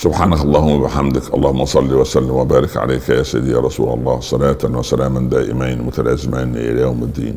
سبحانك اللهم وبحمدك، اللهم صل وسلم وبارك عليك يا سيدي يا رسول الله، صلاة وسلاما دائمين متلازمين إلى يوم الدين.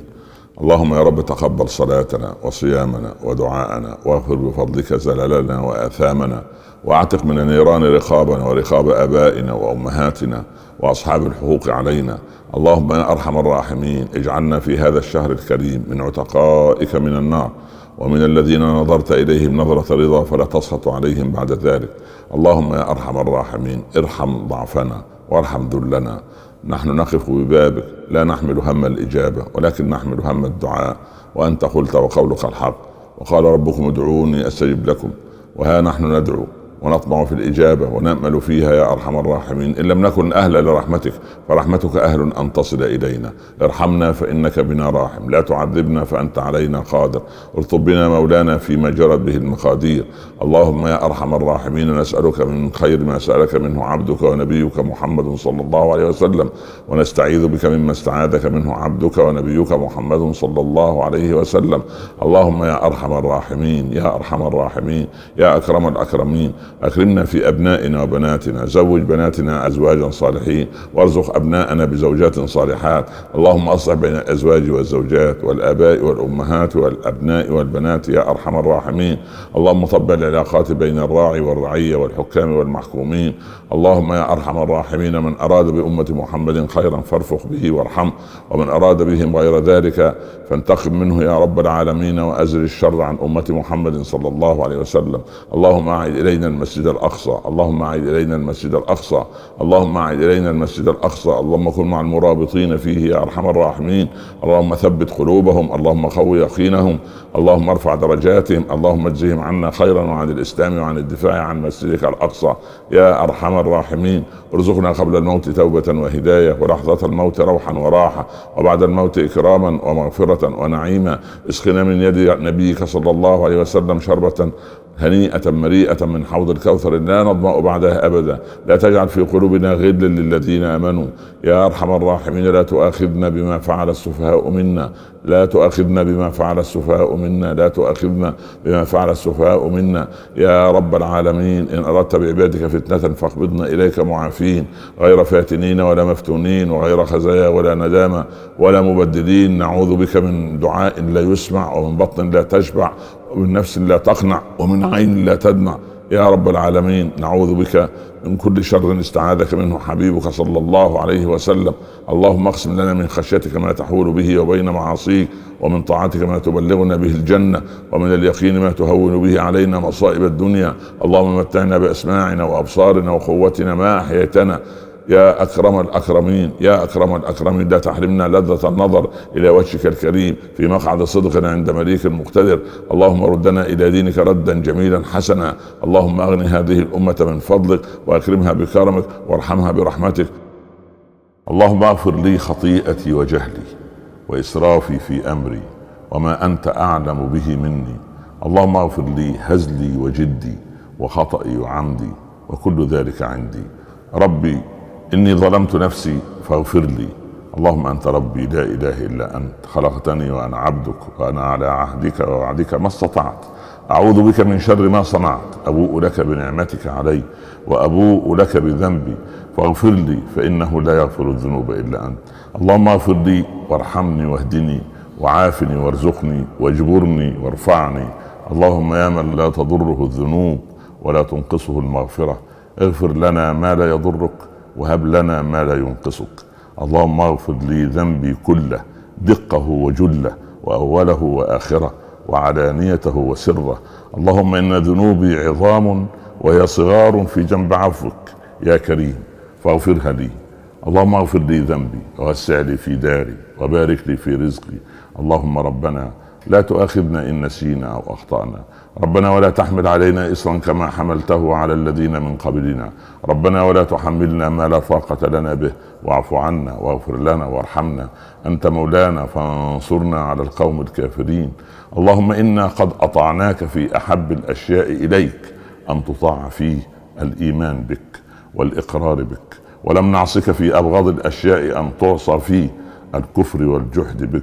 اللهم يا رب تقبل صلاتنا وصيامنا ودعاءنا، واغفر بفضلك زللنا وآثامنا، واعتق من النيران رقابنا ورقاب آبائنا وأمهاتنا وأصحاب الحقوق علينا. اللهم يا أرحم الراحمين اجعلنا في هذا الشهر الكريم من عتقائك من النار، ومن الذين نظرت إليهم نظرة رضا فلا تسخط عليهم بعد ذلك. اللهم يا أرحم الراحمين ارحم ضعفنا وارحم ذلنا. نحن نقف ببابك لا نحمل هم الإجابة ولكن نحمل هم الدعاء، وأنت قلت وقولك الحق، وقال ربكم ادعوني أستجب لكم. وها نحن ندعو ونطمع في الإجابة ونأمل فيها يا أرحم الراحمين. إن لم نكن أهلا لرحمتك فرحمتك أهل أن تصل إلينا. ارحمنا فإنك بنا راحم، لا تعذبنا فأنت علينا قادر، ارطب بنا مولانا فيما جرت به المقادير. اللهم يا أرحم الراحمين نسألك من خير ما سألك منه عبدك ونبيك محمد صلى الله عليه وسلم، ونستعيذ بك مما استعاذك منه عبدك ونبيك محمد صلى الله عليه وسلم. اللهم يا أرحم الراحمين يا أرحم الراحمين يا أكرم الأكرمين، أكرمنا في أبنائنا وبناتنا، زوج بناتنا أزواجا صالحين، وارزق أبناءنا بزوجات صالحات. اللهم أصلح بين الأزواج والزوجات والآباء والأمهات والأبناء والبنات يا أرحم الراحمين. اللهم طبع العلاقات بين الراعي والرعية والحكام والمحكومين. اللهم يا أرحم الراحمين من أراد بأمة محمد خيرا فارفق به وارحم، ومن أراد بهم غير ذلك فانتقم منه يا رب العالمين، وأزل الشر عن أمة محمد صلى الله عليه وسلم. اللهم أعد إلينا المسجد الأقصى، اللهم أعد إلينا المسجد الأقصى، اللهم أعد إلينا المسجد الأقصى. اللهم كن مع المرابطين فيه يا أرحم الراحمين. اللهم ثبت قلوبهم، اللهم قوي يقينهم، اللهم ارفع درجاتهم، اللهم اجزهم عنا خيرا وعن الإسلام وعن الدفاع عن مسجدك الأقصى يا أرحم الراحمين. ارزقنا قبل الموت توبة وهداية، ولحظة الموت روحا وراحة، وبعد الموت إكراما ومغفرة ونعيما. اسقنا من يد نبيك صلى الله عليه وسلم شربة هنيئة مريئة من حوض الكوثر لا نظمأ بعدها أبدا. لا تجعل في قلوبنا غلا للذين آمنوا يا أرحم الراحمين. لا تؤاخذنا بما فعل السفهاء منا، لا تؤاخذنا بما فعل السفهاء منا، لا تؤاخذنا بما فعل السفهاء منا يا رب العالمين. إن أردت بعبادك فتنة فاقبضنا إليك معافين، غير فاتنين ولا مفتونين، وغير خزايا ولا ندامة ولا مبدلين. نعوذ بك من دعاء لا يسمع، ومن بطن لا تشبع، ومن نفس لا تقنع، ومن عين لا تدمع يا رب العالمين. نعوذ بك من كل شر استعاذك منه حبيبك صلى الله عليه وسلم. اللهم اقسم لنا من خشيتك ما تحول به وبين معاصيك، ومن طاعتك ما تبلغنا به الجنة، ومن اليقين ما تهون به علينا مصائب الدنيا. اللهم متعنا بأسماعنا وأبصارنا وقوتنا ما أحييتنا يا أكرم الأكرمين يا أكرم الأكرمين. لا تحرمنا لذة النظر إلى وجهك الكريم في مقعد صدق عند مليك مقتدر. اللهم ردنا إلى دينك ردا جميلا حسنا. اللهم أغن هذه الأمة من فضلك، وأكرمها بكرمك، وارحمها برحمتك. اللهم اغفر لي خطيئتي وجهلي وإسرافي في أمري وما أنت أعلم به مني. اللهم اغفر لي هزلي وجدي وخطئي وعمدي، وكل ذلك عندي. ربي إني ظلمت نفسي فاغفر لي. اللهم أنت ربي لا إله إلا أنت، خلقتني وأنا عبدك، وأنا على عهدك ووعدك ما استطعت. أعوذ بك من شر ما صنعت، أبوء لك بنعمتك علي وأبوء لك بذنبي، فاغفر لي فإنه لا يغفر الذنوب إلا أنت. اللهم اغفر لي وارحمني واهدني وعافني وارزقني واجبرني وارفعني. اللهم يا من لا تضره الذنوب ولا تنقصه المغفرة، اغفر لنا ما لا يضرك وهب لنا ما لا ينقصك. اللهم اغفر لي ذنبي كله، دقه وجله، وأوله وآخره، وعلانيته وسره. اللهم إن ذنوبي عظام وهي صغار في جنب عفوك يا كريم، فاغفرها لي. اللهم اغفر لي ذنبي ووسع لي في داري وبارك لي في رزقي. اللهم ربنا لا تؤاخذنا إن نسينا أو أخطأنا. ربنا ولا تحمل علينا إصرا كما حملته على الذين من قبلنا. ربنا ولا تحملنا ما لا طاقة لنا به، واعف عنا واغفر لنا وارحمنا. أنت مولانا فانصرنا على القوم الكافرين. اللهم إنا قد أطعناك في أحب الأشياء إليك أن تطاع فيه الإيمان بك والإقرار بك، ولم نعصك في أبغض الأشياء أن تعصى فيه الكفر والجحد بك.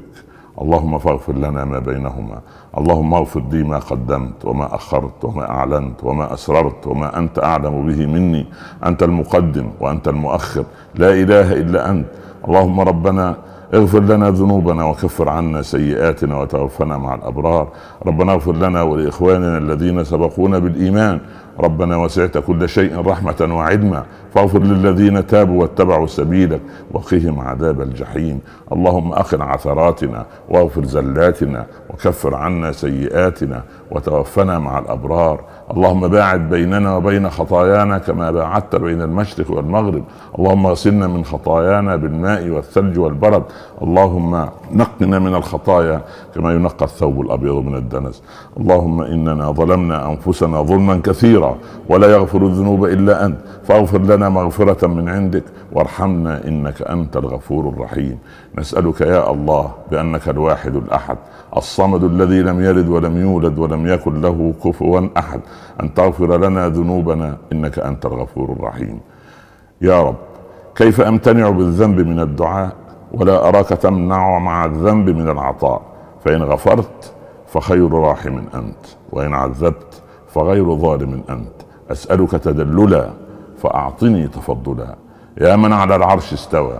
اللهم فاغفر لنا ما بينهما. اللهم اغفر لي ما قدمت وما أخرت وما أعلنت وما أسررت وما أنت أعلم به مني. أنت المقدم وأنت المؤخر، لا إله إلا أنت. اللهم ربنا اغفر لنا ذنوبنا وكفر عنا سيئاتنا وتوفنا مع الأبرار. ربنا اغفر لنا ولإخواننا الذين سبقونا بالإيمان. ربنا وسعت كل شيء رحمة وعلما، فاغفر للذين تابوا واتبعوا سبيلك وقهم عذاب الجحيم. اللهم أخن عثراتنا واغفر زلاتنا وكفر عنا سيئاتنا وتوفنا مع الأبرار. اللهم باعد بيننا وبين خطايانا كما باعدت بين المشرق والمغرب. اللهم اغسلنا من خطايانا بالماء والثلج والبرد. اللهم نقنا من الخطايا كما ينقى الثوب الأبيض من الدنس. اللهم إننا ظلمنا أنفسنا ظلما كثيرا ولا يغفر الذنوب إلا أنت، فاغفر لنا مغفرة من عندك وارحمنا إنك أنت الغفور الرحيم. نسألك يا الله بأنك الواحد الأحد الصمد الذي لم يلد ولم يولد ولم يكن له كفوا أحد أن تغفر لنا ذنوبنا إنك أنت الغفور الرحيم. يا رب، كيف أمتنع بالذنب من الدعاء ولا أراك تمنع مع الذنب من العطاء؟ فإن غفرت فخير راحم أنت، وإن عذبت فغير ظالم أنت. أسألك تدللا فأعطني تفضلا. يا من على العرش استوى،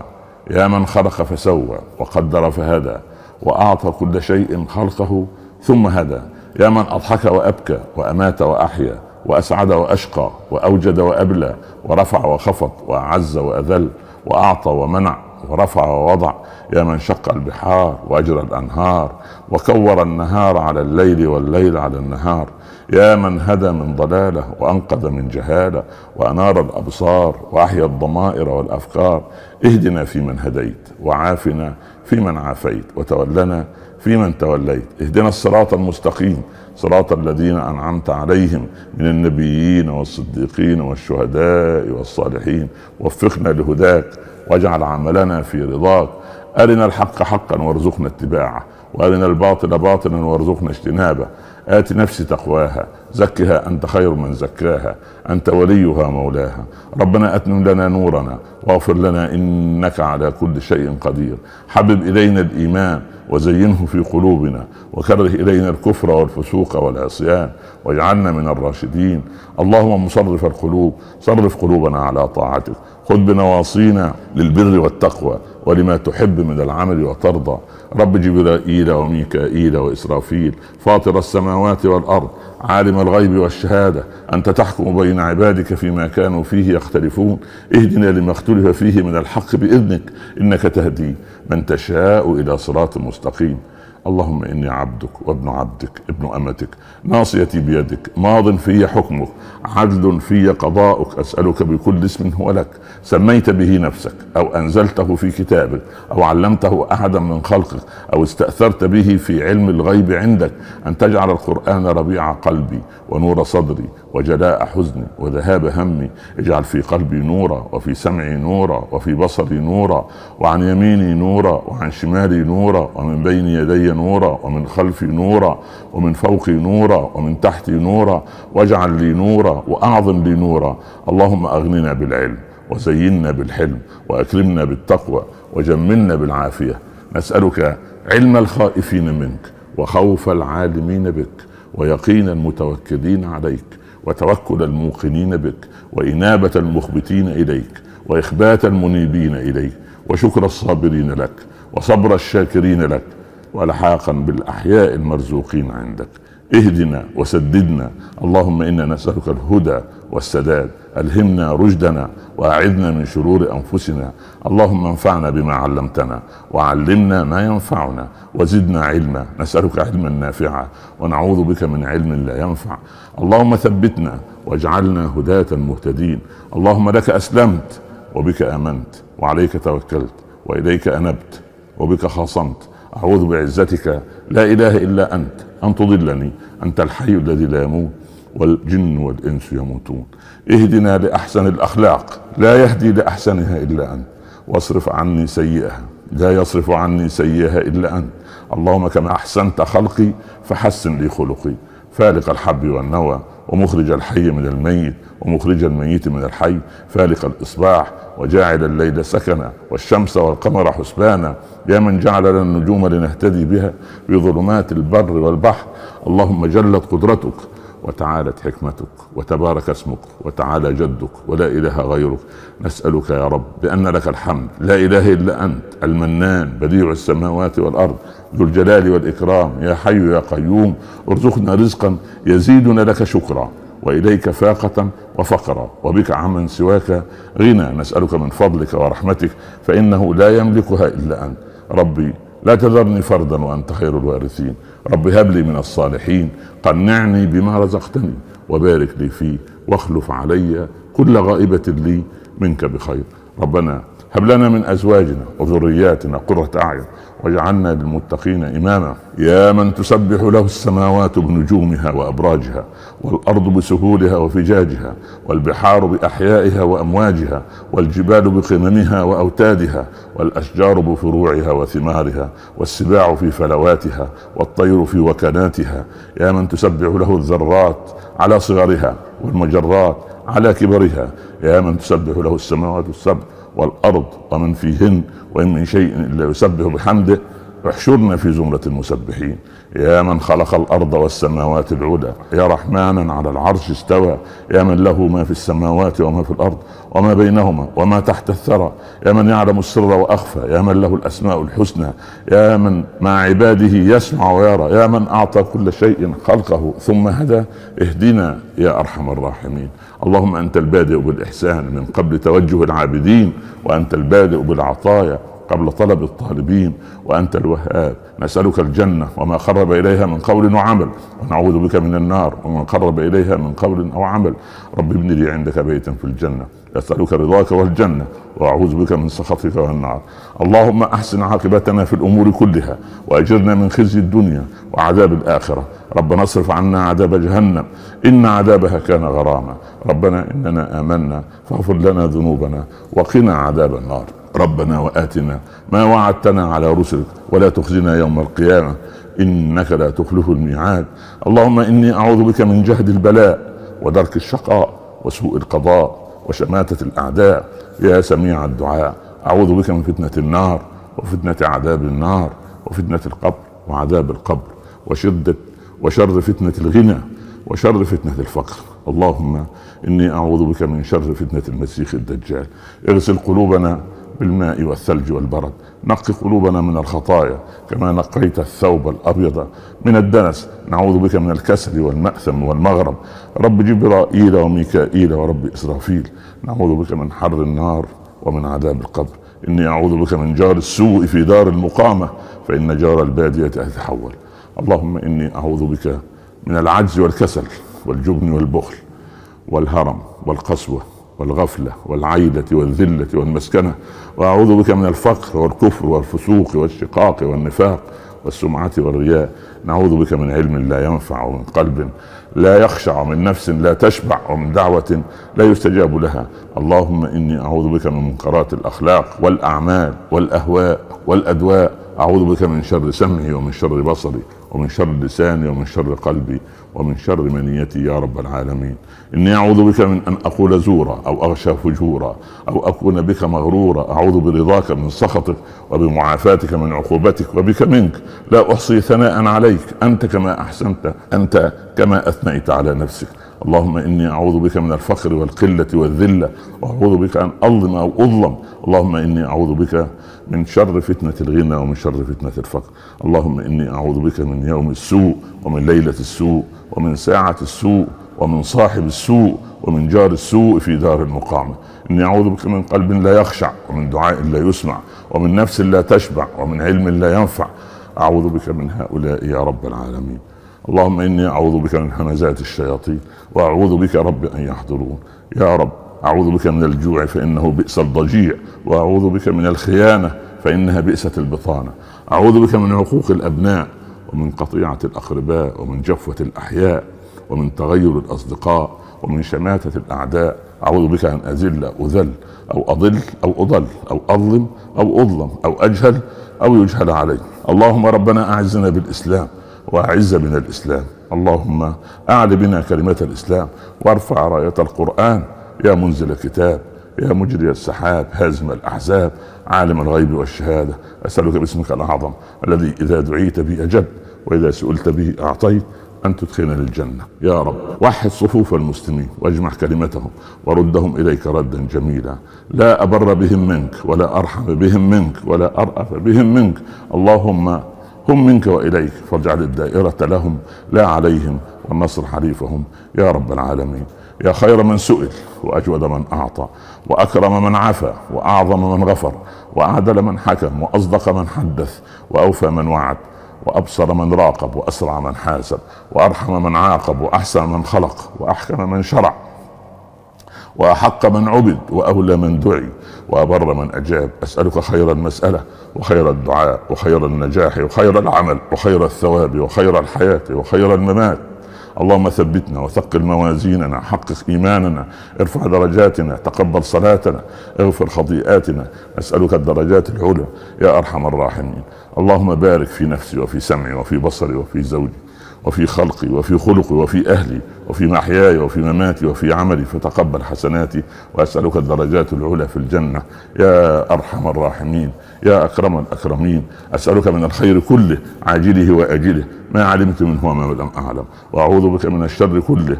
يا من خلق فسوى وقدر فهدى وأعطى كل شيء خلقه ثم هدى. يا من أضحك وأبكى وأمات وأحيا وأسعد وأشقى وأوجد وأبلى ورفع وخفض وأعز وأذل وأعطى ومنع ورفع ووضع. يا من شق البحار وأجرى الأنهار وكور النهار على الليل والليل على النهار. يا من هدى من ضلالة وأنقذ من جهالة وأنار الأبصار وأحيا الضمائر والأفكار. اهدنا فيمن هديت وعافنا فيمن عافيت وتولنا فيمن توليت. اهدنا الصراط المستقيم، صراط الذين أنعمت عليهم من النبيين والصديقين والشهداء والصالحين. وفقنا لهداك واجعل عملنا في رضاك. أرنا الحق حقا وارزقنا اتباعه، وأرنا الباطل باطلا وارزقنا اجتنابه. آت نفسي تقواها، زكها أنت خير من زكاها، أنت وليها مولاها. ربنا أتمم لنا نورنا واغفر لنا إنك على كل شيء قدير. حبب إلينا الإيمان وزينه في قلوبنا، وكره إلينا الكفر والفسوق والعصيان، واجعلنا من الراشدين. اللهم مصرف القلوب صرف قلوبنا على طاعتك. خذ بنواصينا للبر والتقوى ولما تحب من العمل وترضى. رب جبرائيل وميكائيل وإسرافيل فاطر السماوات والأرض عالم الغيب والشهادة، أنت تحكم بين عبادك فيما كانوا فيه يختلفون. اهدنا لما اختلف فيه من الحق بإذنك، إنك تهدي من تشاء إلى صراط مستقيم. اللهم إني عبدك وابن عبدك ابن أمتك، ناصيتي بيدك، ماض في حكمك، عدل في قضاؤك. أسألك بكل اسم هو لك سميت به نفسك أو أنزلته في كتابك أو علمته أحدا من خلقك أو استأثرت به في علم الغيب عندك، أن تجعل القرآن ربيع قلبي ونور صدري وجلاء حزني وذهاب همي. اجعل في قلبي نورا وفي سمعي نورا وفي بصري نورا وعن يميني نورا وعن شمالي نورا ومن بين يدي نورا ومن خلفي نورا ومن فوقي نورا ومن تحتي نورا. واجعل لي نورا وأعظم لي نورا. اللهم أغننا بالعلم وزينا بالحلم وأكرمنا بالتقوى وجملنا بالعافية. نسألك علم الخائفين منك وخوف العالمين بك ويقين المتوكلين عليك وتوكل الموقنين بك وإنابة المخبتين إليك وإخبات المنيبين إليك وشكر الصابرين لك وصبر الشاكرين لك ولحاقا بالأحياء المرزوقين عندك. اهدنا وسددنا. اللهم إنا نسألك الهدى والسداد. ألهمنا رشدنا وأعذنا من شرور أنفسنا. اللهم انفعنا بما علمتنا وعلمنا ما ينفعنا وزدنا علما. نسألك علما نافعا ونعوذ بك من علم لا ينفع. اللهم ثبتنا واجعلنا هداة مهتدين. اللهم لك أسلمت وبك آمنت وعليك توكلت وإليك أنبت وبك خاصمت. أعوذ بعزتك لا إله إلا أنت أن تضلني. أنت الحي الذي لا يموت والجن والإنس يموتون. اهدنا لأحسن الأخلاق لا يهدي لأحسنها إلا أنت، واصرف عني سيئها لا يصرف عني سيئها إلا أنت. اللهم كما أحسنت خلقي فحسن لي خلقي، فالق الحب والنوى، ومخرج الحي من الميت ومخرج الميت من الحي، فالق الإصباح وجاعل الليل سكنا والشمس والقمر حسبانا، يا من جعل لنا النجوم لنهتدي بها في ظلمات البر والبحر. اللهم جلت قدرتك وتعالت حكمتك وتبارك اسمك وتعالى جدك ولا إله غيرك. نسألك يا رب بأن لك الحمد، لا إله إلا أنت المنان بديع السماوات والأرض ذو الجلال والإكرام، يا حي يا قيوم، ارزقنا رزقا يزيدنا لك شكرا وإليك فاقة وفقرا، وبك عمن سواك غنى. نسألك من فضلك ورحمتك فإنه لا يملكها إلا أنت. ربي لا تذرني فردا وأنت خير الوارثين. ربي هب لي من الصالحين، قنعني بما رزقتني وبارك لي فيه، واخلف علي كل غائبة لي منك بخير. ربنا هب لنا من أزواجنا وذرياتنا قرة أعين واجعلنا للمتقين إماما. يا من تسبح له السماوات بنجومها وأبراجها، والأرض بسهولها وفجاجها، والبحار بأحيائها وأمواجها، والجبال بقممها وأوتادها، والأشجار بفروعها وثمارها، والسباع في فلواتها، والطير في وكناتها. يا من تسبح له الذرات على صغرها والمجرات على كبرها. يا من تسبح له السماوات السبع والأرض ومن فيهن، وإن من شيء إلا يسبح بحمده، احشرنا في زمرة المسبحين. يا من خلق الأرض والسماوات العلى، يا رحمانا على العرش استوى، يا من له ما في السماوات وما في الأرض وما بينهما وما تحت الثرى، يا من يعلم السر وأخفى، يا من له الأسماء الحسنى، يا من مع عباده يسمع ويرى، يا من أعطى كل شيء خلقه ثم هدى. اهدنا يا أرحم الراحمين. اللهم أنت البادئ بالإحسان من قبل توجه العابدين، وأنت البادئ بالعطايا قبل طلب الطالبين، وأنت الوهاب. نسألك الجنة وما قرب إليها من قول وعمل، ونعوذ بك من النار وما قرب إليها من قول أو عمل. رب ابن لي عندك بيتا في الجنة، أسألك رضاك والجنة، وأعوذ بك من سخطك والنار. اللهم أحسن عاقبتنا في الأمور كلها، وأجرنا من خزي الدنيا وعذاب الآخرة. ربنا اصرف عنا عذاب جهنم، إن عذابها كان غراما. ربنا إننا آمنا فاغفر لنا ذنوبنا وقنا عذاب النار. ربنا وآتنا ما وعدتنا على رسلك ولا تخزنا يوم القيامة إنك لا تخلف الميعاد. اللهم إني أعوذ بك من جهد البلاء ودرك الشقاء وسوء القضاء وشماتة الأعداء. يا سميع الدعاء، أعوذ بك من فتنة النار وفتنة عذاب النار وفتنة القبر وعذاب القبر وشر فتنة الغنى وشر فتنة الفقر. اللهم إني أعوذ بك من شر فتنة المسيح الدجال. اغسل قلوبنا بالماء والثلج والبرد، نقي قلوبنا من الخطايا كما نقيت الثوب الأبيض من الدنس. نعوذ بك من الكسل والمأثم والمغرب. رب جبرائيل وميكائيل ورب إسرافيل. نعوذ بك من حر النار ومن عذاب القبر. إني أعوذ بك من جار السوء في دار المقامة، فإن جار البادية يتحول. اللهم إني أعوذ بك من العجز والكسل والجبن والبخل والهرم والقسوة والغفلة والعيلة والذلة والمسكنة. وأعوذ بك من الفقر والكفر والفسوق والشقاق والنفاق والسمعة والرياء. نعوذ بك من علم لا ينفع، ومن قلب لا يخشع، ومن نفس لا تشبع، ومن دعوة لا يستجاب لها. اللهم إني أعوذ بك من منكرات الأخلاق والأعمال والأهواء والأدواء. أعوذ بك من شر سمعي ومن شر بصري ومن شر لساني ومن شر قلبي ومن شر منيتي يا رب العالمين. إني أعوذ بك من أن أقول زورا أو أغشى فجورا أو أكون بك مغرورا. أعوذ برضاك من سخطك وبمعافاتك من عقوبتك وبك منك. لا أحصي ثناء عليك، أنت كما أحسنت، أنت كما أثنيت على نفسك. اللهم إني أعوذ بك من الفقر والقلة والذلة، وأعوذ بك أن أظلم أو أظلم. اللهم إني أعوذ بك من شر فتنة الغنى ومن شر فتنة الفقر. اللهم إني أعوذ بك من يوم السوء ومن ليلة السوء ومن ساعة السوء ومن صاحب السوء ومن جار السوء في دار المقامة. إني أعوذ بك من قلب لا يخشع ومن دعاء لا يسمع ومن نفس لا تشبع ومن علم لا ينفع. أعوذ بك من هؤلاء يا رب العالمين. اللهم إني أعوذ بك من همزات الشياطين، وأعوذ بك رب أن يحضرون. يا رب أعوذ بك من الجوع فإنه بئس الضجيع، وأعوذ بك من الخيانة فإنها بئست البطانة. أعوذ بك من عقوق الأبناء ومن قطيعة الأقرباء ومن جفوة الأحياء ومن تغير الأصدقاء ومن شماتة الأعداء. أعوذ بك أن أذل أذل أو أضل أو أضل أو أظلم أو أظلم أو أجهل أو يجهل علي. اللهم ربنا أعزنا بالإسلام وأعز بنا الإسلام. اللهم أعل بنا كلمة الإسلام وارفع راية القرآن. يا منزل الكتاب، يا مجري السحاب، هازم الأحزاب، عالم الغيب والشهادة، أسألك باسمك الأعظم الذي إذا دعيت به أجبت وإذا سئلت به أعطيت أن تدخلنا للجنة يا رب. وحد صفوف المسلمين واجمع كلمتهم وردهم إليك ردا جميلا، لا أبر بهم منك ولا أرحم بهم منك ولا أرأف بهم منك. اللهم هم منك وإليك، فاجعل الدائرة لهم لا عليهم والنصر حليفهم يا رب العالمين. يا خير من سئل وأجود من أعطى وأكرم من عفا وأعظم من غفر وأعدل من حكم وأصدق من حدث وأوفى من وعد وأبصر من راقب وأسرع من حاسب وأرحم من عاقب وأحسن من خلق وأحكم من شرع وأحق من عبد وأولى من دعي وأبر من أجاب. أسألك خير المسألة وخير الدعاء وخير النجاح وخير العمل وخير الثواب وخير الحياة وخير الممات. اللهم ثبتنا وثقل موازيننا، حقق إيماننا، ارفع درجاتنا، تقبل صلاتنا، اغفر خطيئاتنا. أسألك الدرجات العلى يا أرحم الراحمين. اللهم بارك في نفسي وفي سمعي وفي بصري وفي زوجي وفي خلقي وفي خلقي وفي أهلي وفي محياي وفي مماتي وفي عملي، فتقبل حسناتي. وأسألك الدرجات العلى في الجنة يا أرحم الراحمين يا أكرم الأكرمين. أسألك من الخير كله عاجله وآجله ما علمت منه وما لم أعلم، وأعوذ بك من الشر كله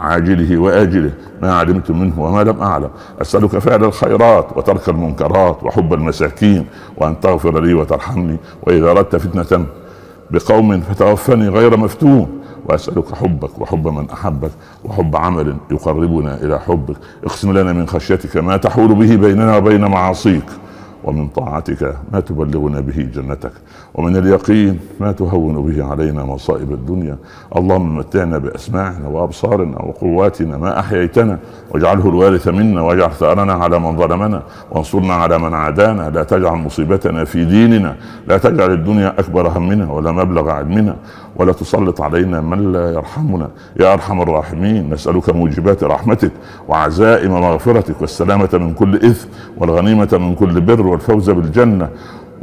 عاجله وآجله ما علمت منه وما لم أعلم. أسألك فعل الخيرات وترك المنكرات وحب المساكين، وأن تغفر لي وترحمني، وإذا أردت فتنة بقوم فتوفني غير مفتون. وأسألك حبك وحب من أحبك وحب عمل يقربنا إلى حبك. اقسم لنا من خشيتك ما تحول به بيننا وبين معاصيك، ومن طاعتك ما تبلغنا به جنتك، ومن اليقين ما تهون به علينا مصائب الدنيا. اللهم متعنا بأسماعنا وأبصارنا وقواتنا ما أحييتنا، واجعله الوارث منا، واجعل ثأرنا على من ظلمنا، وانصرنا على من عادانا. لا تجعل مصيبتنا في ديننا، لا تجعل الدنيا أكبر همنا ولا مبلغ علمنا، ولا تسلط علينا من لا يرحمنا يا أرحم الراحمين. نسألك موجبات رحمتك وعزائم مغفرتك والسلامة من كل إثم والغنيمة من كل بر والفوز بالجنة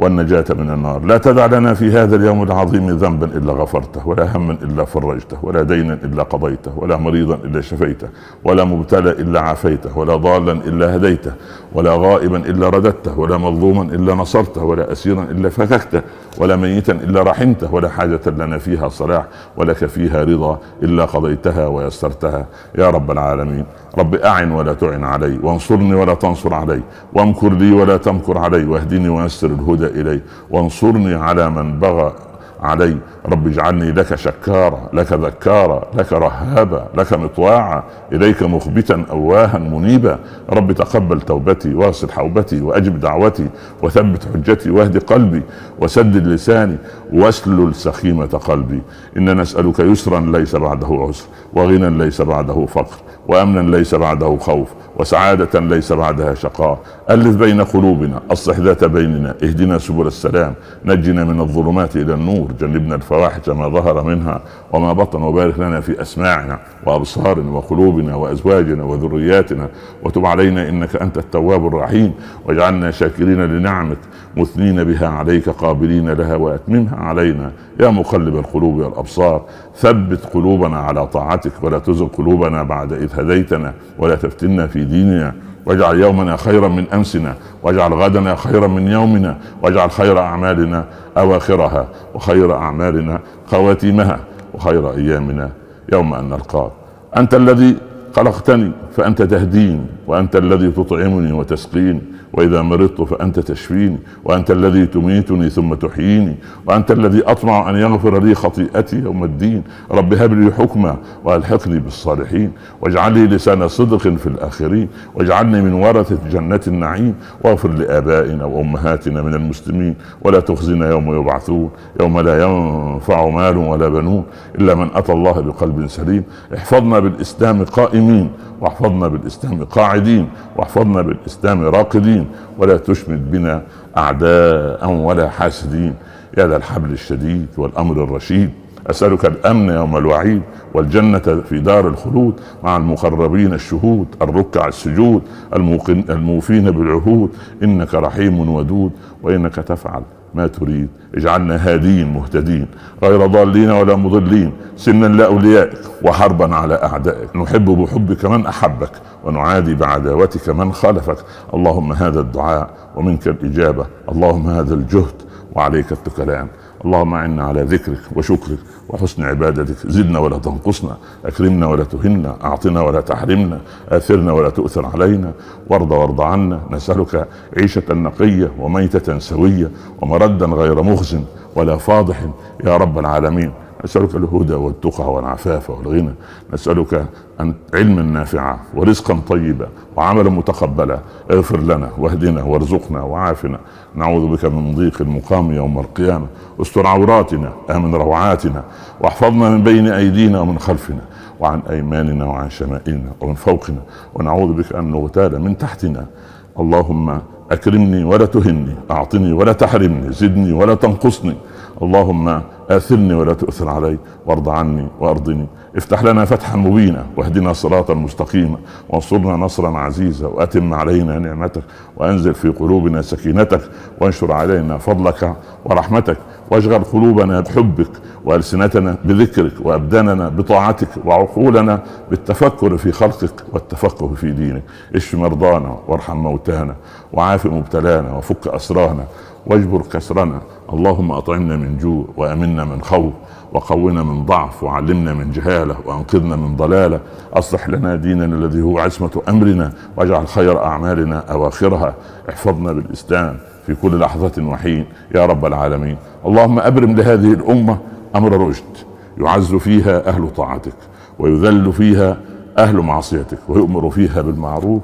والنجاة من النار. لا تدع لنا في هذا اليوم العظيم ذنبا إلا غفرته، ولا هما إلا فرجته، ولا دينا إلا قضيته، ولا مريضا إلا شفيته، ولا مبتلى إلا عافيته، ولا ضالا إلا هديته، ولا غائبا إلا رددته، ولا مظلوما إلا نصرته، ولا أسيرا إلا فككته، ولا ميتا إلا رحمته، ولا حاجة لنا فيها صلاح ولك فيها رضا إلا قضيتها ويسرتها يا رب العالمين. رب أعن ولا تعن علي، وانصرني ولا تنصر علي، وامكر لي ولا تمكر علي، واهدني ويسر الهدى إلي، وانصرني على من بغى علي. رب اجعلني لك شكارا، لك ذكارا، لك رهابا، لك مطواعا، إليك مخبتا أواها منيبا. رب تقبل توبتي واغسل حوبتي وأجب دعوتي وثبت حجتي واهد قلبي وسدد لساني واسلل سخيمة قلبي. إن نسألك يسرا ليس بعده عسر، وغنى ليس بعده فقر، وأمنا ليس بعده خوف، وسعادة ليس بعدها شقاء. ألف بين قلوبنا، أصلح ذات بيننا، اهدنا سبل السلام، نجنا من الظلمات إلى النور، جنبنا الفواحش ما ظهر منها وما بطن، وبارك لنا في أسماعنا وأبصارنا وقلوبنا وأزواجنا وذرياتنا، وتب علينا إنك أنت التواب الرحيم، واجعلنا شاكرين لنعمك مثنين بها عليك قابلين لها، وأتممها علينا يا مقلب القلوب والأبصار. ثبت قلوبنا على طاعتك، ولا تزغ قلوبنا بعد إذ هديتنا، ولا تفتنا في ديننا، واجعل يومنا خيرا من أمسنا، واجعل غدنا خيرا من يومنا، واجعل خير أعمالنا أواخرها، وخير أعمالنا خواتيمها، وخير أيامنا يوم أن نلقاك. أنت الذي خلقتني فأنت تهديني، وأنت الذي تطعمني وتسقيني، وإذا مرضت فأنت تشفيني، وأنت الذي تميتني ثم تحييني، وأنت الذي أطمع أن يغفر لي خطيئتي يوم الدين. رب هب لي حكما وألحقني بالصالحين، واجعل لي لسان صدق في الآخرين، واجعلني من ورثة جنة النعيم، واغفر لآبائنا وأمهاتنا من المسلمين، ولا تخزنا يوم يبعثون، يوم لا ينفع مال ولا بنون إلا من أتى الله بقلب سليم. احفظنا بالإسلام قائمين، واحفظنا بالإسلام قاعدين، واحفظنا بالإسلام راقدين، ولا تشمت بنا أعداء ولا حاسدين يا ذا الحبل الشديد والأمر الرشيد. أسألك الأمن يوم الوعيد، والجنة في دار الخلود مع المقربين الشهود الركع السجود الموفين بالعهود. إنك رحيم ودود، وإنك تفعل ما تريد. اجعلنا هادين مهتدين غير ضالين ولا مضلين، سنا لأوليائك وحربا على أعدائك، نحب بحبك من أحبك ونعادي بعداوتك من خالفك. اللهم هذا الدعاء ومنك الإجابة، اللهم هذا الجهد وعليك التكلان. اللهم اعنا على ذكرك وشكرك وحسن عبادتك، زدنا ولا تنقصنا، اكرمنا ولا تهنا، اعطنا ولا تحرمنا، اثرنا ولا تؤثر علينا، وارض عنا. نسألك عيشة نقية وميتة سوية ومردا غير مخز ولا فاضح يا رب العالمين. نسألك الهدى والتقى والعفاف والغنى، نسألك أن علما نافعا ورزقا طيبا وعملا متقبلا. اغفر لنا واهدنا وارزقنا وعافنا. نعوذ بك من ضيق المقام يوم القيامة. استر عوراتنا، آمن روعاتنا، واحفظنا من بين أيدينا ومن خلفنا وعن أيماننا وعن شمائلنا ومن فوقنا، ونعوذ بك أن نغتال من تحتنا. اللهم أكرمني ولا تهني، أعطني ولا تحرمني، زدني ولا تنقصني. اللهم آثرني ولا تؤثر علي، وارض عني وارضني. افتح لنا فتحا مبينا واهدنا صراطا مستقيما، وانصرنا نصرا عزيزا، واتم علينا نعمتك، وانزل في قلوبنا سكينتك، وانشر علينا فضلك ورحمتك، واشغل قلوبنا بحبك والسنتنا بذكرك، وابداننا بطاعتك، وعقولنا بالتفكر في خلقك والتفقه في دينك. اشف مرضانا وارحم موتانا وعاف مبتلانا وفك اسرانا واجبر كسرنا. اللهم اطعمنا من جوع وامنا من خوف وقونا من ضعف وعلمنا من جهاله وانقذنا من ضلاله. اصلح لنا ديننا الذي هو عصمة امرنا، واجعل خير اعمالنا اواخرها. احفظنا بالاسلام في كل لحظة وحين يا رب العالمين. اللهم ابرم لهذه الامة امر رشد، يعز فيها اهل طاعتك ويذل فيها اهل معصيتك، ويؤمر فيها بالمعروف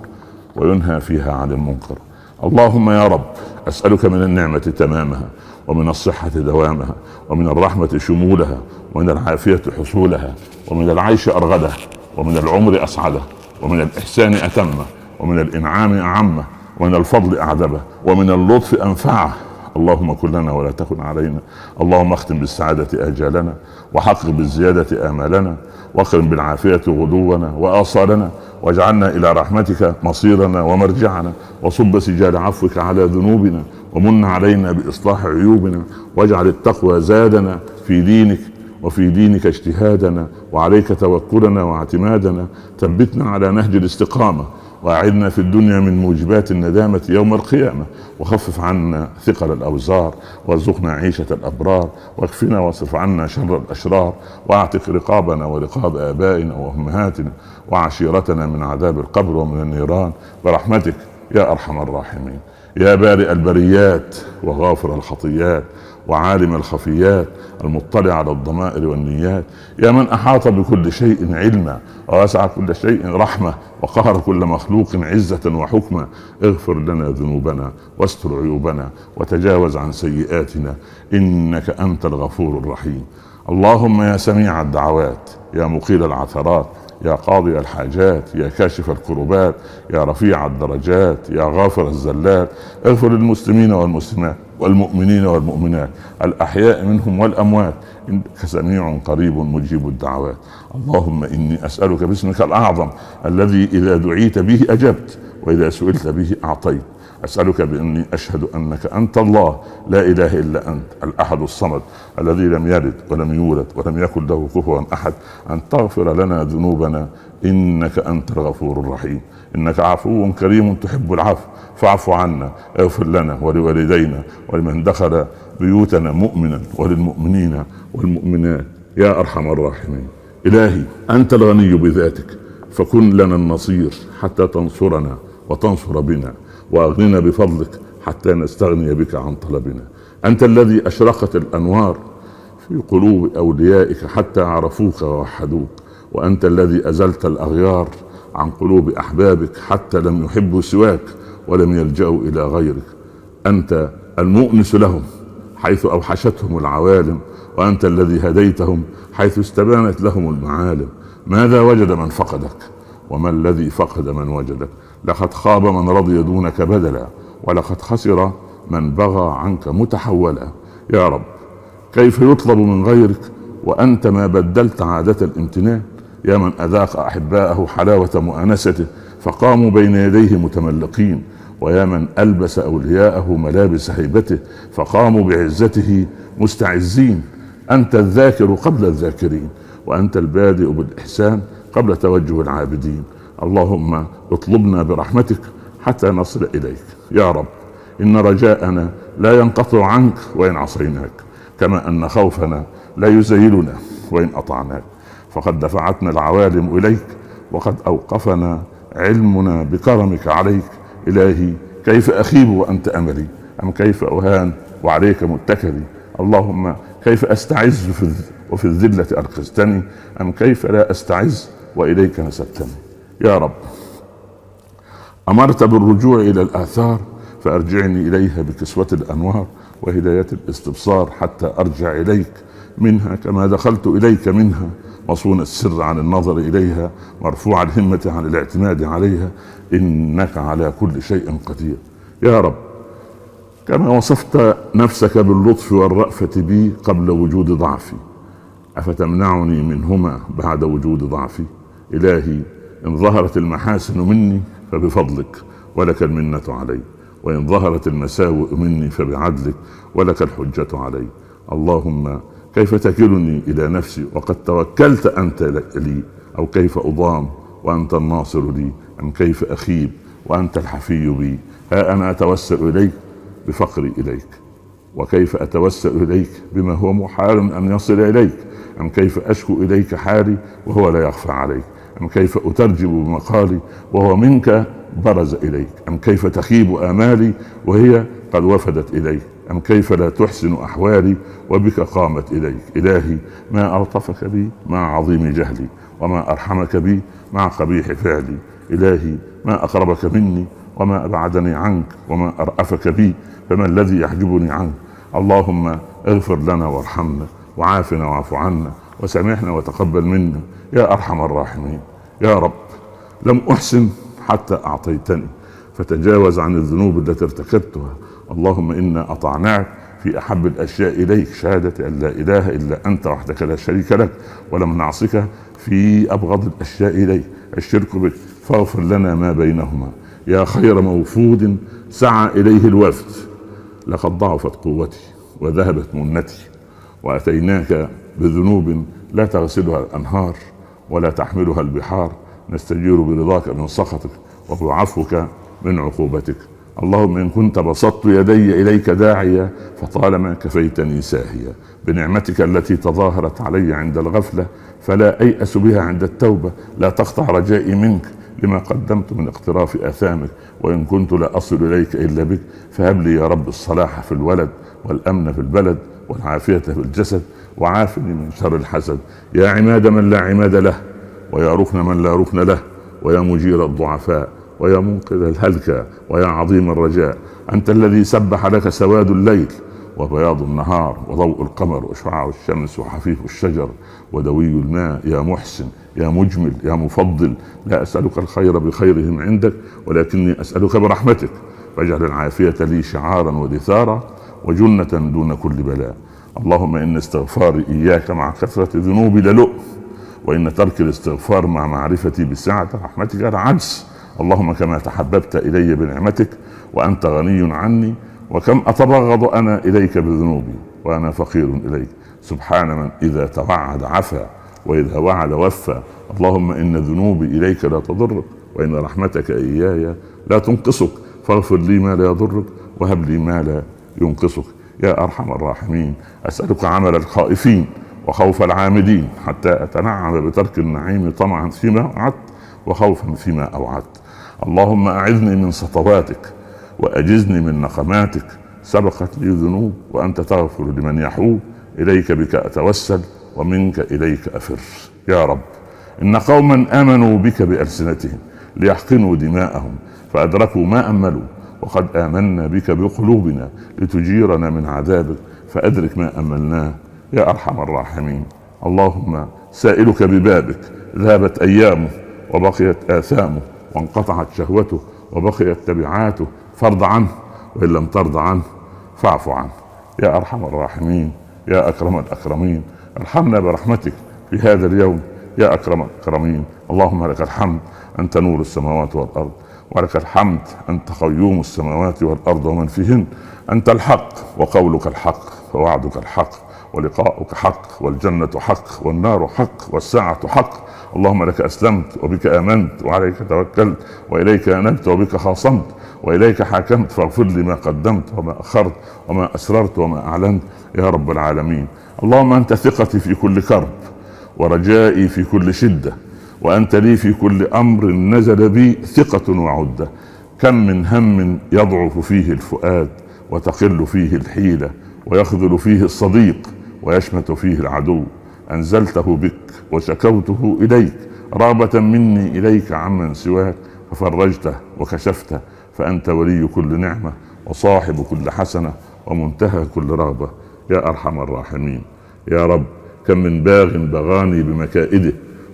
وينهى فيها عن المنكر. اللهم يا رب اسألك من النعمة تمامها، ومن الصحة دوامها، ومن الرحمة شمولها، ومن العافية حصولها، ومن العيش أرغده، ومن العمر أسعده، ومن الإحسان أتمه، ومن الإنعام أعمه، ومن الفضل أعذبه، ومن اللطف أنفعه. اللهم كن لنا ولا تكن علينا. اللهم اختم بالسعادة آجالنا، وحقق بالزيادة آمالنا، واكرم بالعافية غدونا وآصالنا، واجعلنا إلى رحمتك مصيرنا ومرجعنا، وصب سجال عفوك على ذنوبنا، ومن علينا بإصلاح عيوبنا، واجعل التقوى زادنا في دينك وفي دينك اجتهادنا، وعليك توكلنا واعتمادنا. ثبتنا على نهج الاستقامة، واعدنا في الدنيا من موجبات الندامة يوم القيامة، وخفف عنا ثقل الأوزار، وارزقنا عيشة الأبرار، واكفنا واصرف عنا شر الأشرار، واعتق رقابنا ورقاب آبائنا وأمهاتنا وعشيرتنا من عذاب القبر ومن النيران برحمتك يا أرحم الراحمين. يا بارئ البريات وغافر الخطيات وعالم الخفيات، المطلع على الضمائر والنيات، يا من أحاط بكل شيء علما ووسع كل شيء رحمة وقهر كل مخلوق عزة وحكمة. اغفر لنا ذنوبنا واستر عيوبنا وتجاوز عن سيئاتنا، إنك أنت الغفور الرحيم. اللهم يا سميع الدعوات، يا مقيل العثرات، يا قاضي الحاجات، يا كاشف الكربات، يا رفيع الدرجات، يا غافر الزلات، اغفر للمسلمين والمسلمات والمؤمنين والمؤمنات الأحياء منهم والأموات، إنك سميع قريب مجيب الدعوات. اللهم إني أسألك باسمك الأعظم الذي إذا دعيت به أجبت وإذا سئلت به أعطيت. أسألك بأني أشهد أنك أنت الله لا إله إلا أنت الأحد الصمد الذي لم يلد ولم يولد ولم يكن له كفوا أحد، أن تغفر لنا ذنوبنا إنك أنت الغفور الرحيم. إنك عفو كريم تحب العفو فاعف عنا. اغفر لنا ولوالدينا ولمن دخل بيوتنا مؤمنا وللمؤمنين والمؤمنات يا أرحم الراحمين. إلهي أنت الغني بذاتك، فكن لنا النصير حتى تنصرنا وتنصر بنا، وأغننا بفضلك حتى نستغني بك عن طلبنا. أنت الذي أشرقت الأنوار في قلوب أوليائك حتى عرفوك ووحدوك، وأنت الذي أزلت الأغيار عن قلوب أحبابك حتى لم يحبوا سواك ولم يلجأوا إلى غيرك. أنت المؤنس لهم حيث أوحشتهم العوالم، وأنت الذي هديتهم حيث استبانت لهم المعالم. ماذا وجد من فقدك وما الذي فقد من وجدك؟ لقد خاب من رضي دونك بدلا، ولقد خسر من بغى عنك متحولا. يا رب كيف يطلب من غيرك وأنت ما بدلت عادة الامتنان؟ يا من أذاق أحباءه حلاوة مؤانسته فقاموا بين يديه متملقين، ويا من ألبس أولياءه ملابس هيبته فقاموا بعزته مستعزين. أنت الذاكر قبل الذاكرين، وأنت البادئ بالإحسان قبل توجه العابدين. اللهم اطلبنا برحمتك حتى نصل إليك يا رب. إن رجاءنا لا ينقطع عنك وإن عصيناك، كما أن خوفنا لا يزيلنا وإن أطعناك. فقد دفعتنا العوالم إليك، وقد أوقفنا علمنا بكرمك عليك. إلهي كيف أخيب وأنت أملي، أم كيف أهان وعليك متكلي. اللهم كيف أستعز وفي الذلة أركزتني، أم كيف لا أستعز وإليك نسبتني. يا رب أمرت بالرجوع إلى الآثار، فأرجعني إليها بكسوة الأنوار وهداية الاستبصار، حتى أرجع إليك منها كما دخلت إليك منها، مصون السر عن النظر إليها، مرفوع الهمة عن الاعتماد عليها، إنك على كل شيء قدير. يا رب كما وصفت نفسك باللطف والرأفة بي قبل وجود ضعفي، أفتمنعني منهما بعد وجود ضعفي؟ إلهي إن ظهرت المحاسن مني فبفضلك ولك المنة علي، وإن ظهرت المساوئ مني فبعدلك ولك الحجة علي. اللهم كيف تكلني إلى نفسي وقد توكلت أنت لي، أو كيف أضام وأنت الناصر لي، أم كيف أخيب وأنت الحفي بي. ها أنا أتوسل إليك بفقري إليك، وكيف أتوسل إليك بما هو محال أن يصل إليك، أم كيف أشكو إليك حالي وهو لا يخفى عليك، أم كيف أترجم بمقالي وهو منك برز إليك، أم كيف تخيب آمالي وهي قد وفدت إليك، أم كيف لا تحسن أحوالي وبك قامت إليك. إلهي ما ألطفك بي مع عظيم جهلي، وما أرحمك بي مع قبيح فعلي. إلهي ما أقربك مني وما أبعدني عنك، وما أرأفك بي فما الذي يحجبني عنك. اللهم اغفر لنا وارحمنا وعافنا واعف عنا وسامحنا وتقبل منا يا أرحم الراحمين. يا رب لم أحسن حتى أعطيتني، فتجاوز عن الذنوب التي ارتكبتها. اللهم إنا أطعناك في أحب الأشياء إليك، شهادة أن لا إله إلا أنت وحدك لا شريك لك، ولم نعصك في أبغض الأشياء إليك الشرك بك، فاغفر لنا ما بينهما يا خير موفود سعى إليه الوفد. لقد ضعفت قوتي وذهبت منتي، وأتيناك بذنوب لا تغسلها الأنهار ولا تحملها البحار، نستجير برضاك من سخطك وبعفوك من عقوبتك. اللهم إن كنت بسطت يدي إليك داعيا فطالما كفيتني ساهيا بنعمتك التي تظاهرت علي عند الغفلة، فلا أيأس بها عند التوبة. لا تقطع رجائي منك لما قدمت من اقتراف آثامك، وإن كنت لا أصل إليك إلا بك فهب لي يا رب الصلاح في الولد والأمن في البلد والعافية في الجسد، وعافني من شر الحسد. يا عماد من لا عماد له، ويا ركن من لا ركن له، ويا مجير الضعفاء، ويا منقذ الهلكى، ويا عظيم الرجاء. أنت الذي سبح لك سواد الليل وبياض النهار وضوء القمر وشعاع الشمس وحفيف الشجر ودوي الماء. يا محسن يا مجمل يا مفضل، لا أسألك الخير بخيرهم عندك، ولكني أسألك برحمتك، فاجعل العافية لي شعارا ودثارا وجنة دون كل بلاء. اللهم إن استغفاري إياك مع كثرة ذنوبي للؤم، وإن ترك الاستغفار مع معرفتي بسعة رحمتك لعجز. اللهم كما تحببت إلي بنعمتك وأنت غني عني، وكم أتبغض أنا إليك بذنوبي وأنا فقير إليك. سبحان من إذا توعد عفا وإذا وعد وفى. اللهم إن ذنوبي إليك لا تضرك، وإن رحمتك إياي لا تنقصك، فاغفر لي ما لا يضرك وهب لي ما لا ينقصك يا أرحم الراحمين. أسألك عمل الخائفين وخوف العامدين، حتى أتنعم بترك النعيم طمعا فيما وعدت وخوفا فيما أوعدت. اللهم أعذني من سطواتك وأجزني من نقماتك. سبقت لي ذنوب وأنت تغفر لمن يحوب، إليك بك أتوسل ومنك إليك أفر. يا رب إن قوما آمنوا بك بألسنتهم ليحقنوا دماءهم فأدركوا ما أملوا، وقد آمنا بك بقلوبنا لتجيرنا من عذابك فأدرك ما أملناه يا أرحم الراحمين. اللهم سائلك ببابك ذهبت أيامه وبقيت آثامه وانقطعت شهوته وبقيت تبعاته، فارض عنه، وإن لم ترض عنه فاعف عنه يا أرحم الراحمين يا أكرم الأكرمين. ارحمنا برحمتك في هذا اليوم يا أكرم الأكرمين. اللهم لك الحمد، أنت نور السماوات والأرض ولك الحمد، أنت قيوم السماوات والأرض ومن فيهن، أنت الحق وقولك الحق ووعدك الحق ولقاؤك حق، والجنة حق والنار حق والساعة حق. اللهم لك أسلمت وبك آمنت وعليك توكلت وإليك أنبت وبك خاصمت وإليك حاكمت، فاغفر لي ما قدمت وما أخرت وما أسررت وما أعلنت يا رب العالمين. اللهم أنت ثقتي في كل كرب ورجائي في كل شدة، وأنت لي في كل أمر نزل بي ثقة وعدة. كم من هم يضعف فيه الفؤاد وتقل فيه الحيلة ويخذل فيه الصديق ويشمت فيه العدو، أنزلته بك وشكوته إليك رغبة مني إليك عمن سواك، ففرجته وكشفته، فأنت ولي كل نعمة وصاحب كل حسنة ومنتهى كل رغبة يا أرحم الراحمين. يا رب، كم من باغ بغاني بمكائده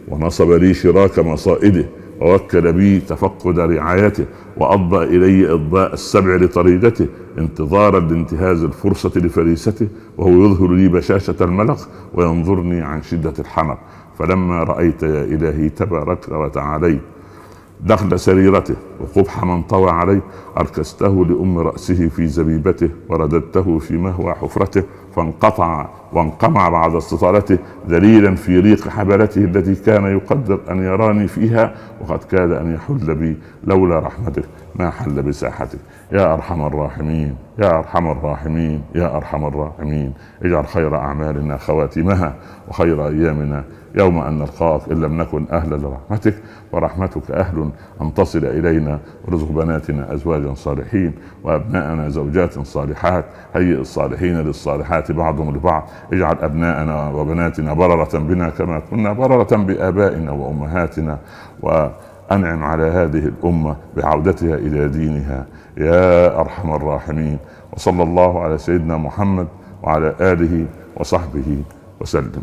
ونصب لي شراك مصائده ووكل بي تفقد رعايته وأضى إلي إضاء السبع لطريدته انتظارا لانتهاز الفرصة لفريسته، وهو يظهر لي بشاشة الملق وينظرني عن شدة الحمق. فلما رأيت يا إلهي تبارك وتعالى دخل سريرته وقبح من طوى عليه، أركسته لأم رأسه في زبيبته ورددته في مهوى حفرته، فانقطع وانقمع بعد استطالته ذليلا في ريق حبلته التي كان يقدر أن يراني فيها، وقد كاد أن يحل بي لولا رحمتك ما حل بساحتك يا أرحم الراحمين يا أرحم الراحمين يا أرحم الراحمين. اجعل خير أعمالنا خواتمها وخير أيامنا يوم أن نلقاك، إن لم نكن أهلا لرحمتك، ورحمتك أهل أن تصل إلينا. ورزق بناتنا أزواجا صالحين وأبناءنا زوجات صالحات، هيئ الصالحين للصالحات بعضهم لبعض. اجعل أبناءنا وبناتنا بررة بنا كما كنا بررة بآبائنا وأمهاتنا، وأنعم على هذه الأمة بعودتها إلى دينها يا أرحم الراحمين. وصلى الله على سيدنا محمد وعلى آله وصحبه وسلم.